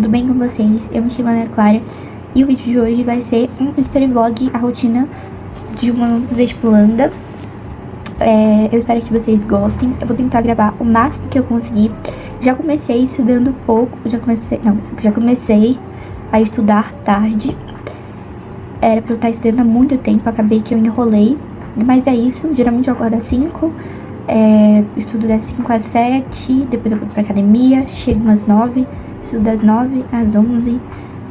tudo bem com vocês? Eu me chamo Ana Clara e o vídeo de hoje vai ser um story vlog, a rotina de uma vestibulanda. Eu espero que vocês gostem. Eu vou tentar gravar o máximo que eu conseguir. Já comecei estudando pouco, já comecei a estudar tarde. Era pra eu estar estudando há muito tempo, acabei que eu enrolei. Mas é isso, geralmente eu acordo às 5, estudo das 5 às 7, depois eu vou pra academia, chego umas 9, estudo das 9 às 11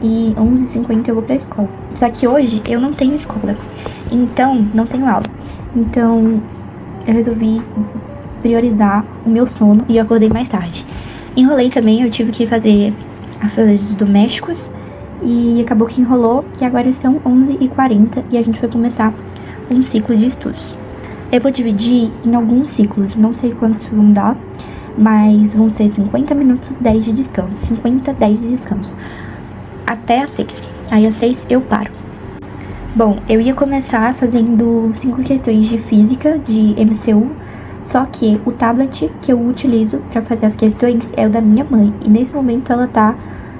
e 11h50 eu vou pra escola. Só que hoje eu não tenho escola, então não tenho aula. Então eu resolvi priorizar o meu sono e eu acordei mais tarde. Enrolei também, eu tive que fazer afazeres domésticos e acabou que enrolou, e agora são 11h40 e a gente vai começar um ciclo de estudos. Eu vou dividir em alguns ciclos, não sei quantos vão dar, mas vão ser 50 minutos, 10 de descanso. 50, 10 de descanso. Até às 6. Aí às 6 eu paro. Bom, eu ia começar fazendo 5 questões de física, de MCU, só que o tablet que eu utilizo para fazer as questões é o da minha mãe, e nesse momento ela tá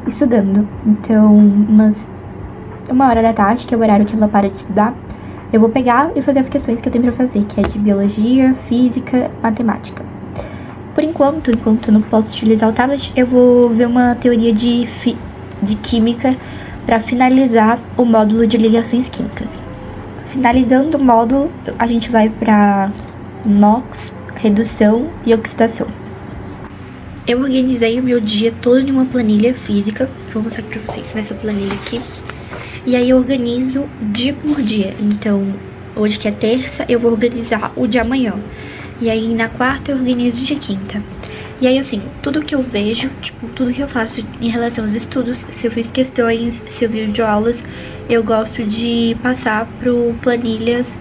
estudando. Então, uma hora da tarde, que é o horário que ela para de estudar, eu vou pegar e fazer as questões que eu tenho pra fazer, que é de biologia, física, matemática. Por enquanto eu não posso utilizar o tablet, eu vou ver uma teoria de química para finalizar o módulo de ligações químicas. Finalizando o módulo, a gente vai para NOx, redução e oxidação. Eu organizei o meu dia todo em uma planilha física, vou mostrar aqui pra vocês nessa planilha aqui. E aí eu organizo dia por dia. Então, hoje que é terça, eu vou organizar o de amanhã. E aí na quarta eu organizo o de quinta. E aí assim, tudo que eu vejo, tudo que eu faço em relação aos estudos, se eu fiz questões, se eu vi videoaulas, eu gosto de passar pro planilhas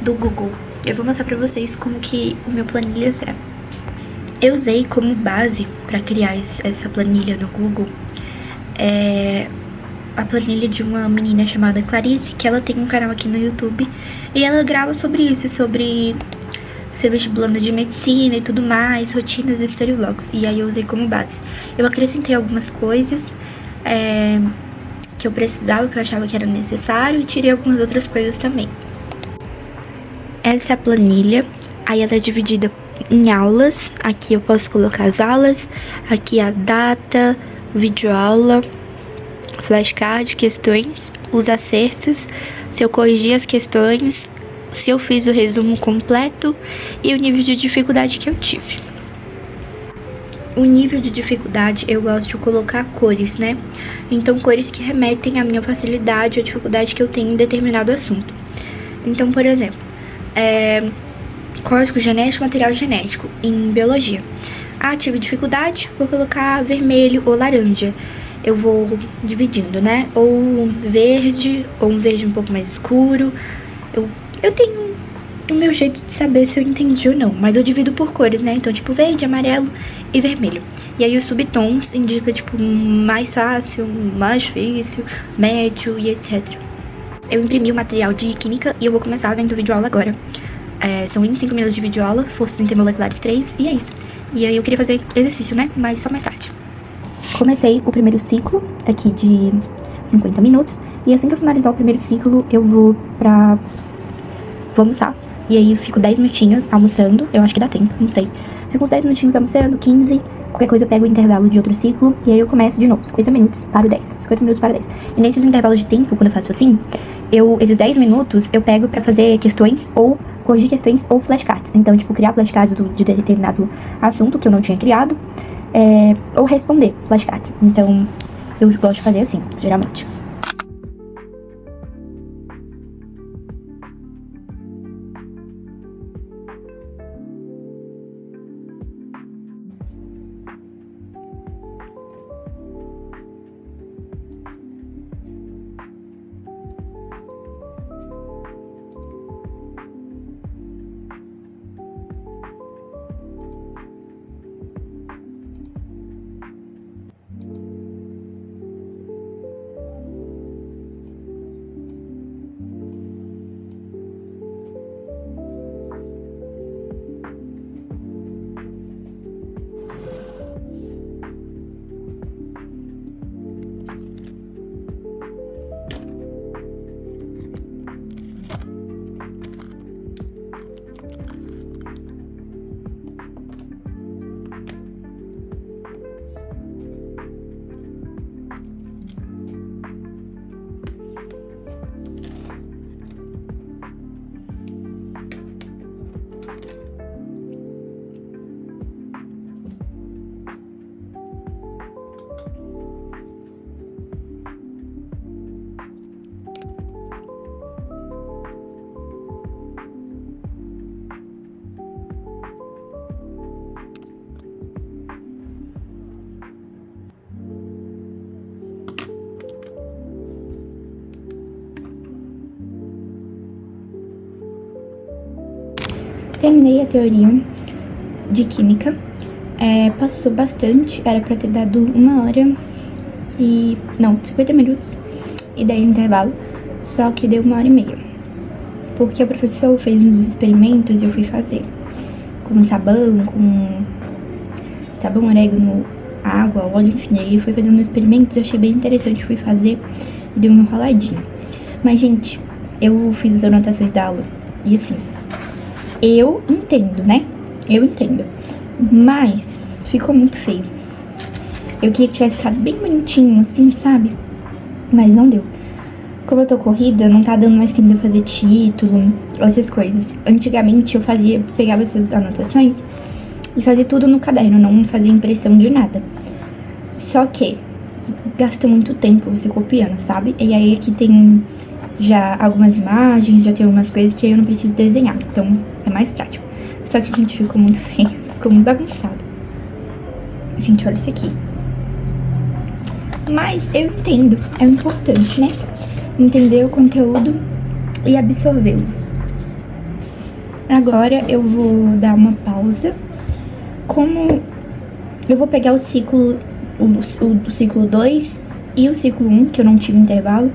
do Google. Eu vou mostrar pra vocês como que o meu planilhas é. Eu usei como base pra criar essa planilha no Google a planilha de uma menina chamada Clarice, que ela tem um canal aqui no YouTube, e ela grava sobre isso, sobre ser vestibulanda de medicina e tudo mais, rotinas e story vlogs, e aí eu usei como base. Eu acrescentei algumas coisas que eu precisava, que eu achava que era necessário, e tirei algumas outras coisas também. Essa é a planilha, aí ela é dividida em aulas. Aqui eu posso colocar as aulas, aqui a data, videoaula, flashcard, questões, os acertos, se eu corrigi as questões, se eu fiz o resumo completo e o nível de dificuldade que eu tive. O nível de dificuldade eu gosto de colocar cores, né? Então, cores que remetem à minha facilidade ou dificuldade que eu tenho em determinado assunto. Então, por exemplo, código genético, material genético, em biologia. Tive dificuldade, vou colocar vermelho ou laranja. Eu vou dividindo, né? Ou um verde, ou um verde um pouco mais escuro. Eu tenho o meu jeito de saber se eu entendi ou não, mas eu divido por cores, né? Então, tipo, verde, amarelo e vermelho. E aí os subtons indica, tipo, mais fácil, mais difícil, médio e etc. Eu imprimi o material de química e eu vou começar vendo videoaula agora. São 25 minutos de videoaula, forças intermoleculares 3, e é isso. E aí eu queria fazer exercício, né? Mas só mais tarde. Comecei o primeiro ciclo aqui de 50 minutos. E assim que eu finalizar o primeiro ciclo, eu vou almoçar. E aí eu fico 10 minutinhos almoçando. Eu acho que dá tempo, não sei. Fico uns 10 minutinhos almoçando, 15. Qualquer coisa eu pego o intervalo de outro ciclo. E aí eu começo de novo, 50 minutos, paro 10. 50 minutos, paro 10. E nesses intervalos de tempo, quando eu faço assim, esses 10 minutos eu pego pra fazer questões ou corrigir questões ou flashcards. Então, tipo, criar flashcards de determinado assunto que eu não tinha criado. Ou responder flashcards. Então, eu gosto de fazer assim, geralmente. Terminei a teoria de química. Passou bastante, era pra ter dado 1 hora e... não, 50 minutos e 10 de intervalo, só que deu 1 hora e meia. Porque o professor fez uns experimentos e eu fui fazer. Com sabão, orégano, água, óleo, enfim. Ele foi fazendo experimentos, eu achei bem interessante, fui fazer e deu uma enroladinha. Mas, gente, eu fiz as anotações da aula e assim, eu entendo, né? Eu entendo. Mas ficou muito feio. Eu queria que tivesse ficado bem bonitinho, assim, sabe? Mas não deu. Como eu tô corrida, não tá dando mais tempo de eu fazer título, essas coisas. Antigamente eu pegava essas anotações e fazia tudo no caderno, não fazia impressão de nada. Só que gasta muito tempo você copiando, sabe? E aí aqui tem já algumas imagens, já tem algumas coisas que eu não preciso desenhar, então é mais prático. Só que, gente, ficou muito feio, ficou muito bagunçado. Gente, olha isso aqui. Mas eu entendo, é importante, né? Entender o conteúdo e absorvê-lo. Agora eu vou dar uma pausa. Como eu vou pegar o ciclo 2 e o ciclo 1, que eu não tive intervalo,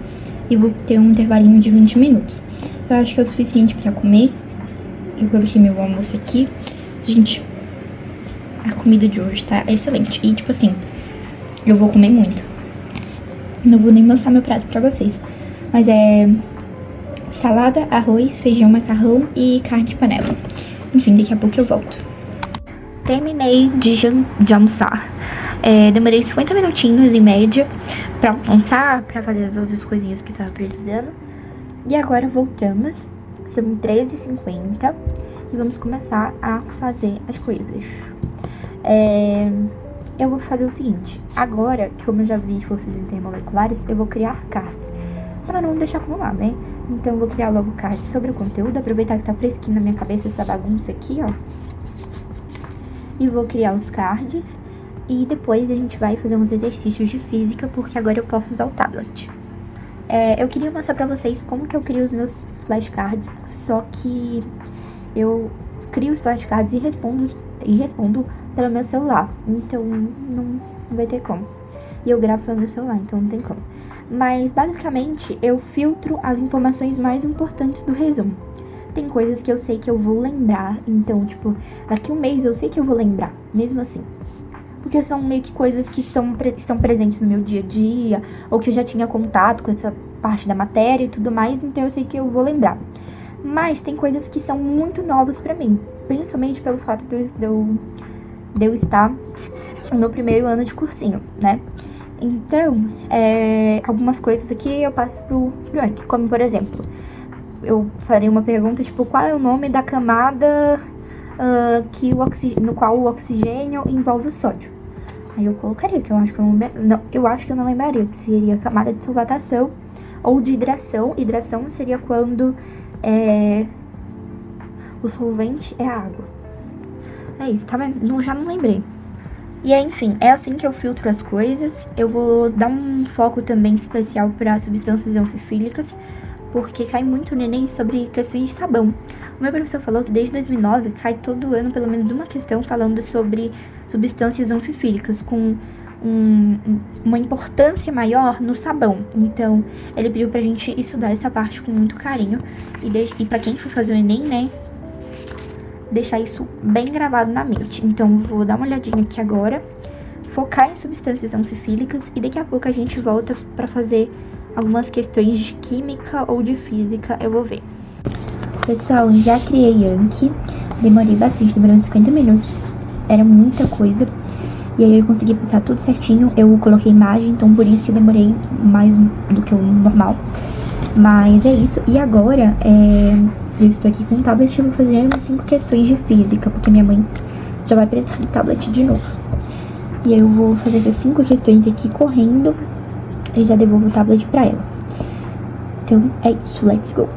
e vou ter um intervalinho de 20 minutos. Eu acho que é o suficiente pra comer. Eu coloquei meu almoço aqui. Gente, a comida de hoje tá excelente. E, tipo assim, eu vou comer muito. Não vou nem mostrar meu prato pra vocês. Mas é salada, arroz, feijão, macarrão e carne de panela. Enfim, daqui a pouco eu volto. Terminei de almoçar. Demorei 50 minutinhos em média pra almoçar, pra fazer as outras coisinhas que tava precisando. E agora voltamos. São 13h50 e vamos começar a fazer as coisas. Eu vou fazer o seguinte. Agora, como eu já vi forças intermoleculares, eu vou criar cards para não deixar acumular, né? Então eu vou criar logo cards sobre o conteúdo, aproveitar que tá fresquinho na minha cabeça essa bagunça aqui, ó. E vou criar os cards e depois a gente vai fazer uns exercícios de física, porque agora eu posso usar o tablet. Eu queria mostrar pra vocês como que eu crio os meus flashcards, só que eu crio os flashcards e respondo pelo meu celular, então não vai ter como. E eu gravo pelo meu celular, então não tem como. Mas basicamente eu filtro as informações mais importantes do resumo. Tem coisas que eu sei que eu vou lembrar, então tipo, daqui 1 mês eu sei que eu vou lembrar, mesmo assim. Porque são meio que coisas que estão presentes no meu dia a dia, ou que eu já tinha contato com essa parte da matéria e tudo mais, então eu sei que eu vou lembrar. Mas tem coisas que são muito novas pra mim, principalmente pelo fato de eu estar no meu primeiro ano de cursinho, né? Então, algumas coisas aqui eu passo pro Anki, como por exemplo, eu farei uma pergunta tipo, qual é o nome da camada no qual o oxigênio envolve o sódio? Aí eu colocaria, que eu acho que eu não lembraria, que seria camada de solvatação ou de hidração. Hidração seria quando o solvente é a água. É isso, tá vendo? Já não lembrei. E aí, enfim, é assim que eu filtro as coisas. Eu vou dar um foco também especial para substâncias anfifílicas, porque cai muito no Enem sobre questões de sabão. O meu professor falou que desde 2009 cai todo ano pelo menos uma questão falando sobre substâncias anfifílicas, com uma importância maior no sabão. Então, ele pediu pra gente estudar essa parte com muito carinho. E pra quem for fazer o Enem, né, deixar isso bem gravado na mente. Então, vou dar uma olhadinha aqui agora, focar em substâncias anfifílicas e daqui a pouco a gente volta pra fazer algumas questões de química ou de física, eu vou ver. Pessoal, já criei Anki, demorei bastante, demorou uns 50 minutos, era muita coisa, e aí eu consegui passar tudo certinho, eu coloquei imagem, então por isso que eu demorei mais do que o normal, mas é isso. E agora, eu estou aqui com o tablet e vou fazer umas 5 questões de física, porque minha mãe já vai precisar do tablet de novo. E aí eu vou fazer essas 5 questões aqui correndo e já devolvo o tablet pra ela. Então é isso, let's go!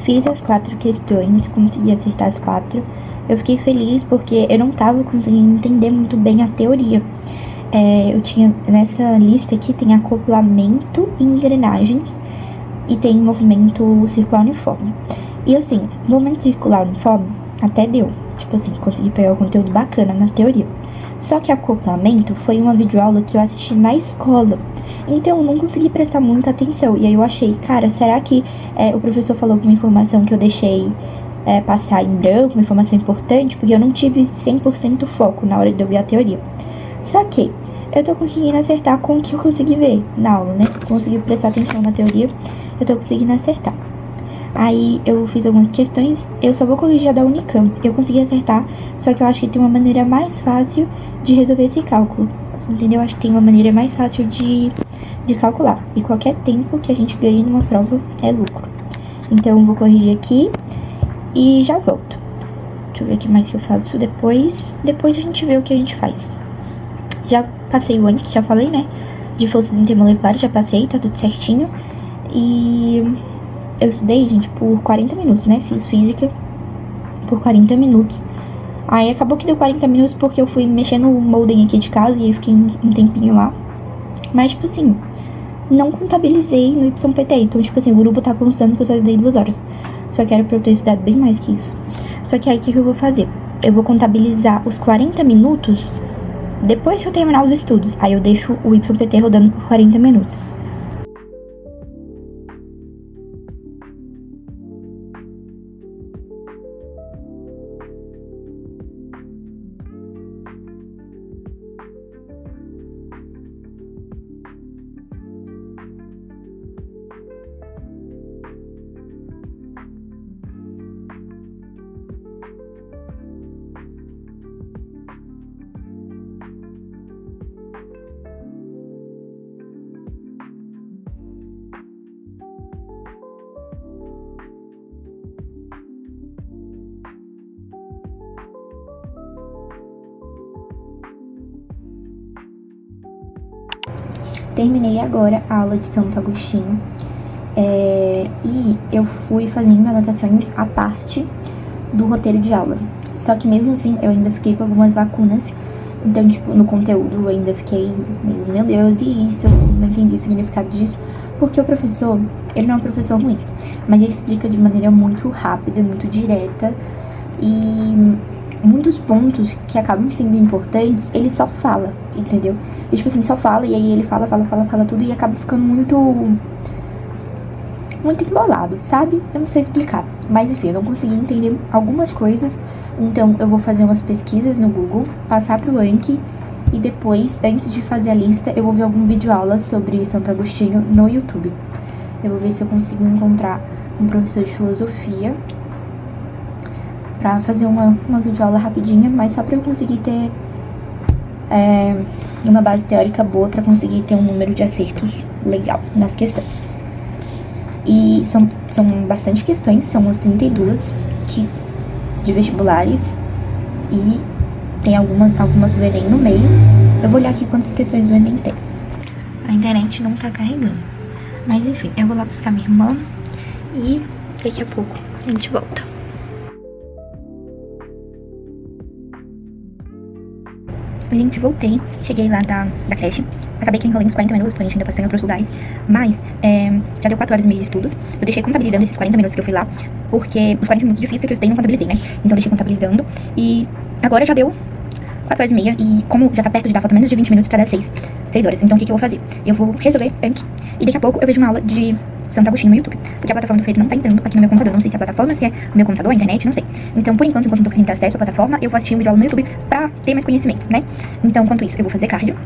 fiz as 4 questões, consegui acertar as 4. Eu fiquei feliz porque eu não tava conseguindo entender muito bem a teoria. Eu tinha, nessa lista aqui, tem acoplamento e engrenagens e tem movimento circular uniforme. E assim, movimento circular uniforme até deu, tipo assim, consegui pegar o conteúdo bacana na teoria. Só que acoplamento foi uma videoaula que eu assisti na escola, então eu não consegui prestar muita atenção. E aí eu achei, cara, será que o professor falou alguma informação que eu deixei passar em branco, uma informação importante? Porque eu não tive 100% foco na hora de eu ver a teoria. Só que eu tô conseguindo acertar com o que eu consegui ver na aula, né? Consegui prestar atenção na teoria, eu tô conseguindo acertar. Aí eu fiz algumas questões, eu só vou corrigir a da Unicamp. Eu consegui acertar, só que eu acho que tem uma maneira mais fácil de resolver esse cálculo, entendeu? Acho que tem uma maneira mais fácil de calcular. E qualquer tempo que a gente ganhe numa prova é lucro. Então eu vou corrigir aqui e já volto. Deixa eu ver o que mais que eu faço depois. Depois a gente vê o que a gente faz. Já passei o Anki, já falei, né? De forças intermoleculares, já passei, tá tudo certinho. E eu estudei, gente, por 40 minutos, né? Fiz física por 40 minutos. Aí acabou que deu 40 minutos porque eu fui mexendo no molden aqui de casa e aí fiquei um tempinho lá. Mas, tipo assim, não contabilizei no YPT. Então, tipo assim, o grupo tá constando que eu só estudei 2 horas. Só que era pra eu ter estudado bem mais que isso. Só que aí, o que eu vou fazer? Eu vou contabilizar os 40 minutos depois que eu terminar os estudos. Aí eu deixo o YPT rodando por 40 minutos. Terminei agora a aula de Santo Agostinho e eu fui fazendo anotações à parte do roteiro de aula. Só que mesmo assim eu ainda fiquei com algumas lacunas. Então, tipo, no conteúdo eu ainda fiquei meio, meu Deus, e isso? Eu não entendi o significado disso. Porque o professor, ele não é um professor ruim, mas ele explica de maneira muito rápida, muito direta. E muitos pontos que acabam sendo importantes, ele só fala, entendeu? E, tipo assim, só fala, e aí ele fala tudo e acaba ficando muito embolado, sabe? Eu não sei explicar. Mas enfim, eu não consegui entender algumas coisas. Então eu vou fazer umas pesquisas no Google, passar pro Anki e depois, antes de fazer a lista, eu vou ver algum vídeo aula sobre Santo Agostinho no YouTube. Eu vou ver se eu consigo encontrar um professor de filosofia pra fazer uma videoaula rapidinha, mas só pra eu conseguir ter uma base teórica boa, pra conseguir ter um número de acertos legal nas questões. E são bastante questões, são umas 32 de vestibulares e tem algumas do Enem no meio. Eu vou olhar aqui quantas questões do Enem tem. A internet não tá carregando, mas enfim, eu vou lá buscar minha irmã e daqui a pouco a gente volta. Gente, voltei, cheguei lá da creche. Acabei que eu enrolei uns 40 minutos, porque a gente ainda passou em outros lugares. Mas, já deu 4 horas e meia de estudos. Eu deixei contabilizando esses 40 minutos que eu fui lá, porque os 40 minutos de física que eu estudei não contabilizei, né? Então eu deixei contabilizando. E agora já deu 4 horas e meia. E como já tá perto de dar, falta menos de 20 minutos pra dar 6 horas. Então o que eu vou fazer? Eu vou resolver Anki. E daqui a pouco eu vejo uma aula de Santo Agostinho no YouTube. Porque a plataforma do Feito não tá entrando aqui no meu computador. Não sei se é a plataforma, se é o meu computador, a internet, não sei. Então, por enquanto eu não tô conseguindo ter acesso à plataforma, eu vou assistir um vídeo aula no YouTube pra ter mais conhecimento, né? Então, enquanto isso, eu vou fazer cardio.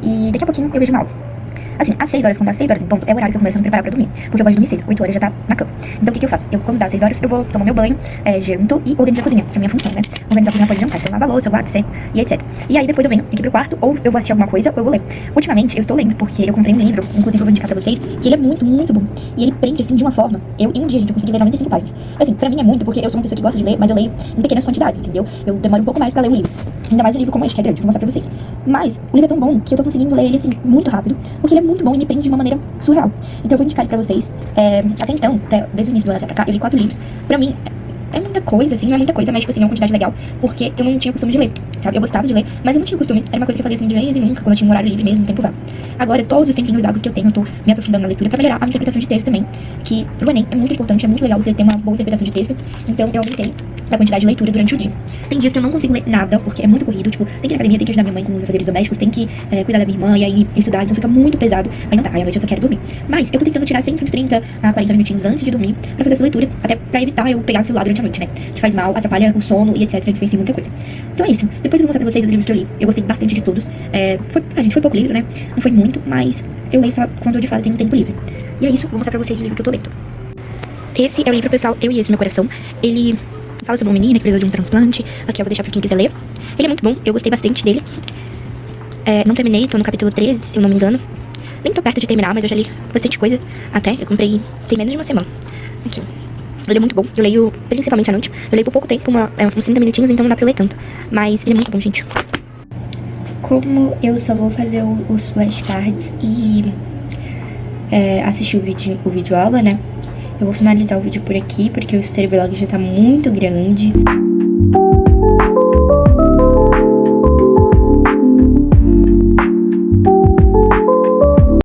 E daqui a pouquinho eu vejo uma aula. Assim, às 6 horas, quando dá 6 horas em ponto, é o horário que eu começo a me preparar pra dormir. Porque eu gosto de dormir cedo, 8 horas já tá na cama. Então o que eu faço? Quando dá 6 horas, eu vou tomar meu banho, janto e organizo a cozinha, que é a minha função, né? Organizar a cozinha pode jantar, então lavar a louça, eu guardo, seco e etc. E aí depois eu venho aqui pro quarto, ou eu vou assistir alguma coisa, ou eu vou ler. Ultimamente eu estou lendo, porque eu comprei um livro, inclusive eu vou indicar pra vocês, que ele é muito, muito bom. E ele prende, assim, de uma forma. Em um dia, gente, eu consegui ler 95 páginas. Assim, pra mim é muito, porque eu sou uma pessoa que gosta de ler, mas eu leio em pequenas quantidades, entendeu? Eu demoro um pouco mais pra ler um livro. Ainda mais um livro como este, que é grande, vou mostrar pra vocês. Mas o livro é tão bom que eu tô conseguindo ler ele, assim, muito rápido, porque ele é muito bom e me prende de uma maneira surreal. Então eu vou indicar ele pra vocês. Até então, desde o início do ano até pra cá, eu li 4 livros. Pra mim, é muita coisa, assim, não é muita coisa, mas, tipo assim, é uma quantidade legal, porque eu não tinha costume de ler, sabe? Eu gostava de ler, mas eu não tinha costume. Era uma coisa que eu fazia, assim, de vez em nunca, quando eu tinha um horário livre mesmo, um tempo vago. Agora, todos os tempinhos vagos que eu tenho, eu tô me aprofundando na leitura pra melhorar a interpretação de texto também, que pro Enem é muito importante, é muito legal você ter uma boa interpretação de texto. Então, eu aumentei a quantidade de leitura durante o dia. Tem dias que eu não consigo ler nada, porque é muito corrido, tipo, tem que ir na academia, tem que ajudar minha mãe com os afazeres domésticos, tem que cuidar da minha irmã, e aí estudar, então fica muito pesado. Aí não dá, aí à noite eu só quero dormir. Mas eu tô tentando tirar sempre uns 30 a 40 minutinhos antes de dormir pra fazer essa leitura, até pra evitar eu pegar o celular durante a noite, né? Que faz mal, atrapalha o sono e etc, influencia muita coisa. Então é isso. Depois eu vou mostrar pra vocês os livros que eu li. Eu gostei bastante de todos. Foi pouco livro, né? Não foi muito, mas eu leio só quando eu de fato tenho tempo livre. E é isso, vou mostrar pra vocês o livro que eu tô lendo. Esse é o livro, pessoal, Eu e Esse Meu Coração. Ele fala sobre uma menina que precisa de um transplante. Aqui eu vou deixar pra quem quiser ler. Ele é muito bom, eu gostei bastante dele. Não terminei, tô no capítulo 13, se eu não me engano. Nem tô perto de terminar, mas eu já li bastante coisa. Até, eu comprei, tem menos de uma semana. Aqui. Ele é muito bom, eu leio principalmente à noite. Eu leio por pouco tempo, uns 30 minutinhos, então não dá pra eu ler tanto. Mas ele é muito bom, gente. Como eu só vou fazer os flashcards e assistir o vídeo aula, né? Eu vou finalizar o vídeo por aqui, porque o History Vlog já tá muito grande.